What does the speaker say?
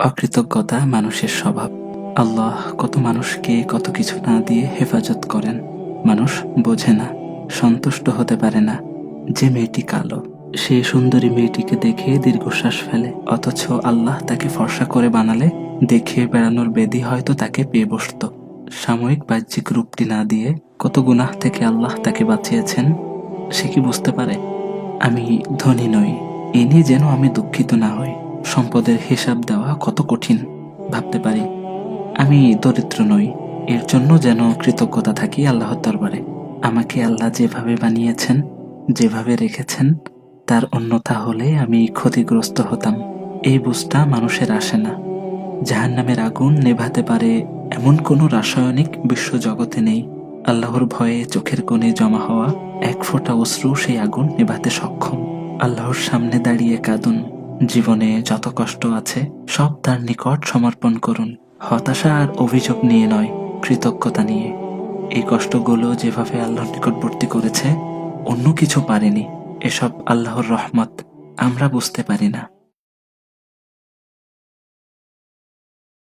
অকৃতজ্ঞতা মানুষের স্বভাব। আল্লাহ কত মানুষকে কত কিছু না দিয়ে হেফাজত করেন। মানুষ বোঝে না, সন্তুষ্ট হতে পারে না। যে মেয়েটি কালো, সে সুন্দরী মেয়েটিকে দেখে দীর্ঘশ্বাস ফেলে, অথচ আল্লাহ তাকে ফর্সা করে বানালে দেখে বেড়ানোর বেদী হয়তো তাকে পেয়ে বসত। সাময়িক বাহ্যিক রূপটি না দিয়ে কত গুনাহ থেকে আল্লাহ তাকে বাঁচিয়েছেন। সে কি বুঝতে পারে? আমি ধনী নই, এ নিয়ে যেন আমি দুঃখিত না হই। সম্পদের হিসাব দেওয়া কত কঠিন, ভাবতে পারি। আমি দরিদ্র নই, এর জন্য যেন কৃতজ্ঞতা থাকি আল্লাহর দরবারে। আমাকে আল্লাহ যেভাবে বানিয়েছেন, যেভাবে রেখেছেন, তার অন্যথা হলে আমি ক্ষতিগ্রস্ত হতাম। এই বুঝটা মানুষের আসে না। জাহান্নামের আগুন নেভাতে পারে এমন কোনো রাসায়নিক বিশ্বজগতে নেই। আল্লাহর ভয়ে চোখের কোণে জমা হওয়া এক ফোঁটা অশ্রু সেই আগুন নেভাতে সক্ষম। আল্লাহর সামনে দাঁড়িয়ে কাঁদুন। জীবনে যত কষ্ট আছে সব তার নিকট সমর্পণ করুন। হতাশা আর অভিযোগ নিয়ে নয়, কৃতজ্ঞতা নিয়ে। এই কষ্টগুলো যেভাবে আল্লাহর নিকটবর্তী করেছে, অন্য কিছু পারেনি। এসব আল্লাহর রহমত, আমরা বুঝতে পারি না।